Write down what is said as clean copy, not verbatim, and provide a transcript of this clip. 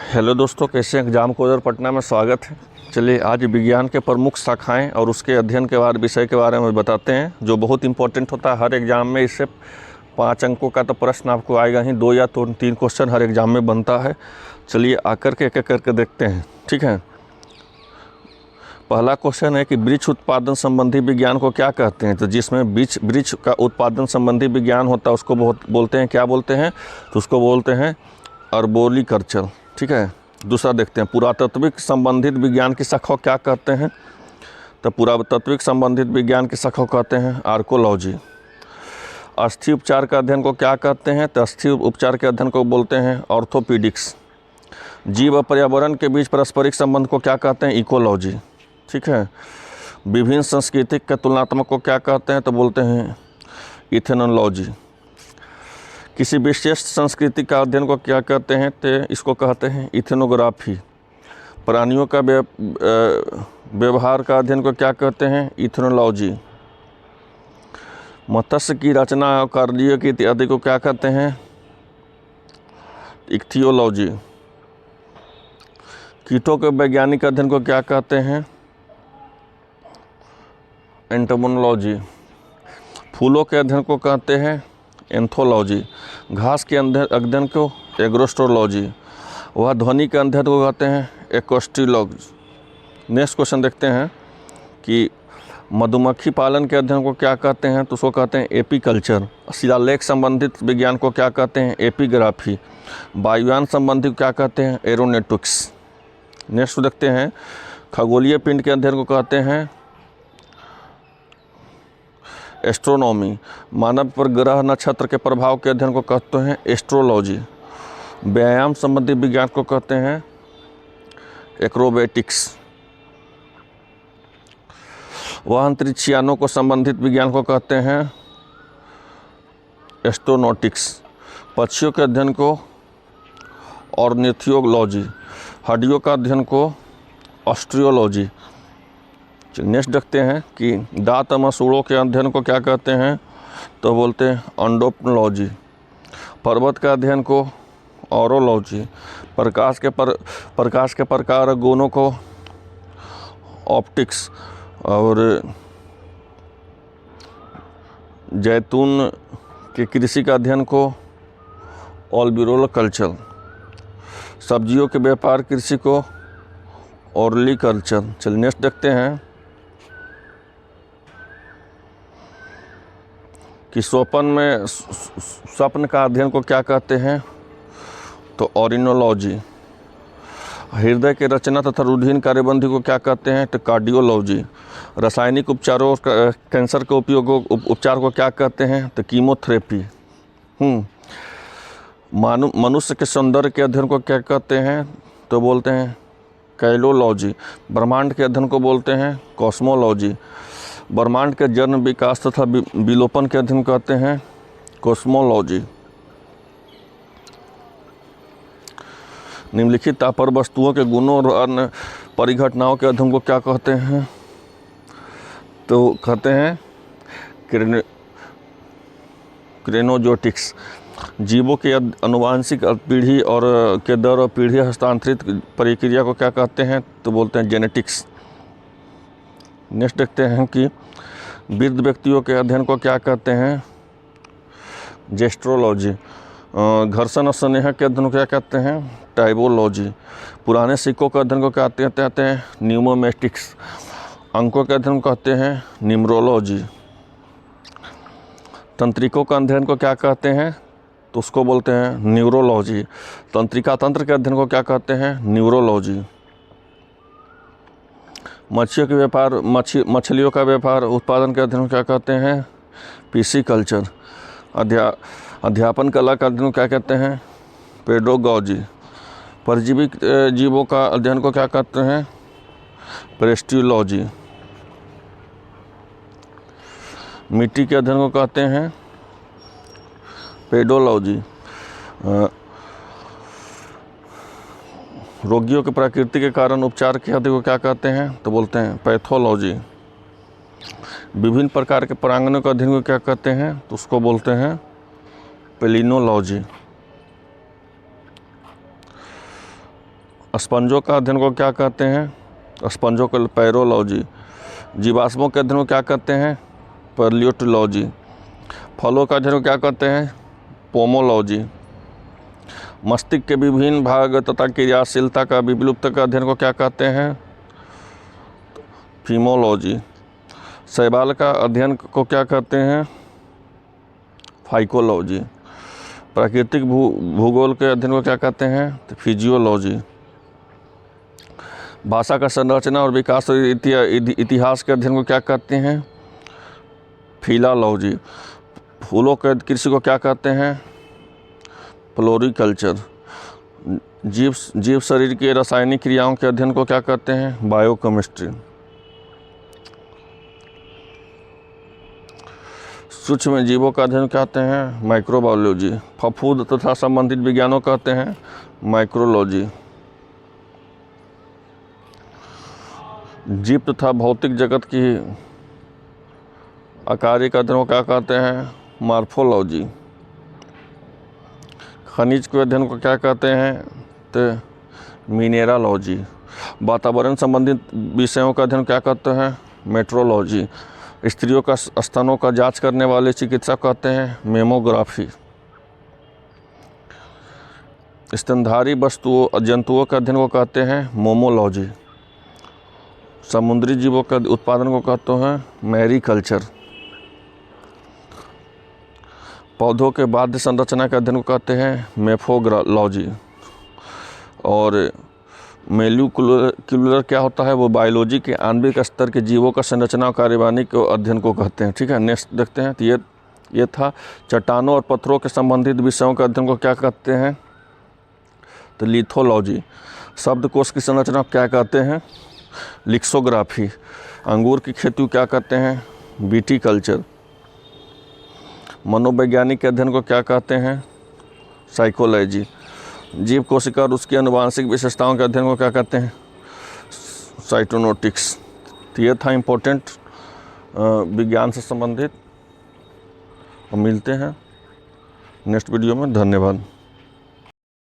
Hello दोस्तों, कैसे exam coder Patna में स्वागत है। चलिए आज विज्ञान के प्रमुख शाखाएं और उसके अध्ययन के बारे विषय के बारे में बताते हैं, जो बहुत इंपॉर्टेंट होता है हर एग्ज़ाम में। इससे 5 अंकों का तो प्रश्न आपको आएगा ही, 2 या 3 क्वेश्चन हर एग्ज़ाम में बनता है। चलिए आकर के एक एक करके देखते हैं, ठीक है। पहला क्वेश्चन है कि वृक्ष उत्पादन संबंधी विज्ञान को क्या कहते हैं। तो जिसमें वृक्ष का उत्पादन संबंधी विज्ञान होता है उसको बोलते हैं, क्या बोलते हैं, तो उसको बोलते हैं अर्बोरिकल्चर, ठीक है। दूसरा देखते हैं, पुरातात्विक संबंधित विज्ञान की शाखा क्या कहते हैं। तो पुरातात्विक संबंधित विज्ञान की शाखा कहते हैं आर्कोलॉजी। अस्थि उपचार का अध्ययन को क्या कहते हैं। तो अस्थि उपचार के अध्ययन को बोलते हैं ऑर्थोपीडिक्स। जीव और पर्यावरण के बीच पारस्परिक संबंध को क्या कहते हैं, इकोलॉजी, ठीक है। विभिन्न संस्कृति के तुलनात्मक को क्या कहते हैं, तो बोलते हैं इथेनोलॉजी। किसी विशेष संस्कृति का अध्ययन को क्या कहते हैं, तो इसको कहते हैं इथेनोग्राफी। प्राणियों का व्यवहार का अध्ययन को क्या कहते हैं, इथेनोलॉजी। मत्स्य की रचना और कार्य की इत्यादि को क्या कहते हैं, इक्थियोलॉजी। कीटों के वैज्ञानिक अध्ययन को क्या कहते हैं, एंटोमोनोलॉजी। फूलों के अध्ययन को कहते हैं एंथोलॉजी। घास के अध्ययन को एग्रोस्ट्रोलॉजी। वह ध्वनि के अध्ययन को कहते हैं एक्वेस्ट्रोलॉजी। नेक्स्ट क्वेश्चन देखते हैं कि मधुमक्खी पालन के अध्ययन को क्या कहते हैं, तो उसको कहते हैं एपीकल्चर। शिलालेख संबंधित विज्ञान को क्या कहते हैं, एपिग्राफी। वायुयान संबंधी क्या कहते हैं, एरोनॉटिक्स। नेक्स्ट देखते हैं, खगोलीय पिंड के अध्ययन को कहते हैं एस्ट्रोनॉमी। मानव पर ग्रह नक्षत्र के प्रभाव के अध्ययन को कहते हैं एस्ट्रोलॉजी। व्यायाम संबंधी विज्ञान को कहते हैं एक्रोबेटिक्स। वह अंतरिक्षयानों को संबंधित विज्ञान को कहते हैं एस्ट्रोनॉटिक्स। पक्षियों के अध्ययन को ऑर्निथोलॉजी। हड्डियों का अध्ययन को ऑस्टियोलॉजी। नेक्स्ट देखते हैं कि दांत मसूड़ों के अध्ययन को क्या कहते हैं, तो बोलते हैं एंडोक्रिनोलॉजी। पर्वत का अध्ययन को ऑरोलॉजी। प्रकाश के प्रकार और गुणों को ऑप्टिक्स। और जैतून के कृषि का अध्ययन को ऑल्बिरोकल्चर। सब्जियों के व्यापार कृषि को ऑर्लिकल्चर। चलिए नेक्स्ट देखते हैं कि स्वप्न का अध्ययन को क्या कहते हैं, तो ऑरिनोलॉजी। हृदय के रचना तथा रूढ़िन कार्यबंधी को क्या कहते हैं, तो कार्डियोलॉजी। रासायनिक उपचारों कैंसर के उपचार को क्या कहते हैं, तो कीमोथेरेपी। मनुष्य के सौंदर्य के अध्ययन को क्या कहते हैं, तो बोलते हैं कैलोलॉजी। ब्रह्मांड के अध्ययन को बोलते हैं कॉस्मोलॉजी। ब्रह्मांड के जन्म, विकास तथा विलोपन के अध्ययन कहते हैं कॉस्मोलॉजी। निम्नलिखित तापर वस्तुओं के गुणों और अन्य परिघटनाओं के अध्ययन को क्या कहते हैं, तो कहते हैं क्रेनोजोटिक्स। जीवों के अनुवांशिक पीढ़ी और के दर और पीढ़ी हस्तांतरित प्रक्रिया को क्या कहते हैं, तो बोलते हैं जेनेटिक्स। नेक्स्ट देखते हैं कि वृद्ध व्यक्तियों के अध्ययन को क्या कहते हैं, जेस्ट्रोलॉजी। घर्षण और स्नेह के अध्ययन को क्या कहते हैं, टाइपोलॉजी। पुराने सिक्कों के अध्ययन को क्या कहते हैं, न्यूमोमेटिक्स। अंकों के अध्ययन को कहते हैं न्यूमरोलॉजी। तंत्रिकों का अध्ययन को क्या कहते हैं, तो उसको बोलते हैं न्यूरोलॉजी। तंत्रिका तंत्र के अध्ययन को क्या कहते हैं, न्यूरोलॉजी। मछलियों का व्यापार उत्पादन के अध्ययन को क्या कहते हैं, पिसिकल्चर। अध्यापन कला का अध्ययन को क्या कहते हैं, पेडोगॉजी। परजीवी जीवों का अध्ययन को क्या कहते हैं, पेस्टियोलॉजी। मिट्टी के अध्ययन को कहते हैं पेडोलॉजी। रोगियों के प्रकृति के कारण उपचार के अध्ययन को क्या कहते हैं, तो बोलते हैं पैथोलॉजी। विभिन्न प्रकार के परांगणों का अध्ययन को क्या कहते हैं, तो उसको बोलते हैं पेलिनोलॉजी। स्पंजों का अध्ययन को क्या कहते हैं? स्पंजों को पैरोलॉजी। जीवाश्मों के अध्ययन को क्या कहते हैं? पैलियोटोलॉजी। फलों का अध्ययन को क्या कहते हैं? पोमोलॉजी। मस्तिष्क के विभिन्न भाग तथा क्रियाशीलता का विलुप्त का अध्ययन को क्या कहते हैं? फीमोलॉजी। शैवाल का अध्ययन को क्या कहते हैं? फाइकोलॉजी। प्राकृतिक भूगोल के अध्ययन को क्या कहते हैं? तो फिजियोलॉजी। भाषा का संरचना और विकास और इतिहास के अध्ययन को क्या कहते हैं? फिलालॉजी। फूलों के कृषि को क्या कहते हैं? फ्लोरिकल्चर। जीव शरीर की रासायनिक क्रियाओं के अध्ययन को क्या कहते हैं? बायोकेमिस्ट्री। सूक्ष्म जीवों का अध्ययन कहते हैं? माइक्रोबायोलॉजी। फफूंद तथा संबंधित विज्ञानों कहते हैं? माइक्रोलॉजी। जीव तथा भौतिक जगत की आकारिक का अध्ययन को क्या कहते हैं? मॉर्फोलॉजी। खनिज के अध्ययन को क्या कहते हैं? तो मिनरलॉजी। वातावरण संबंधित विषयों का अध्ययन क्या कहते हैं? मेट्रोलॉजी। स्त्रियों का स्तनों का जांच करने वाले चिकित्सक कहते हैं? मेमोग्राफी। स्तनधारी वस्तुओं जंतुओं का अध्ययन को कहते हैं? मोमोलॉजी। समुद्री जीवों का उत्पादन को कहते हैं? मैरीकल्चर। पौधों के बाध्य संरचना के अध्ययन को कहते हैं? मेफोग्रालॉजी। और मोलिक्यूलर क्या होता है? वो बायोलॉजी के आणविक स्तर के जीवों का संरचना और कार्यवाही के अध्ययन को कहते हैं। ठीक है, नेक्स्ट देखते हैं। तो ये था चट्टानों और पत्थरों के संबंधित विषयों के अध्ययन को क्या कहते हैं? तो लिथोलॉजी। शब्दकोश की संरचना क्या कहते हैं? लिक्सोग्राफी। अंगूर की खेती को क्या कहते हैं? विटीकल्चर। मनोवैज्ञानिक के अध्ययन को क्या कहते हैं? साइकोलॉजी। जीव कोशिका और उसकी आनुवांशिक विशेषताओं के अध्ययन को क्या कहते हैं? साइटोनोटिक्स। तो ये था इम्पोर्टेंट विज्ञान से संबंधित। और मिलते हैं नेक्स्ट वीडियो में। धन्यवाद।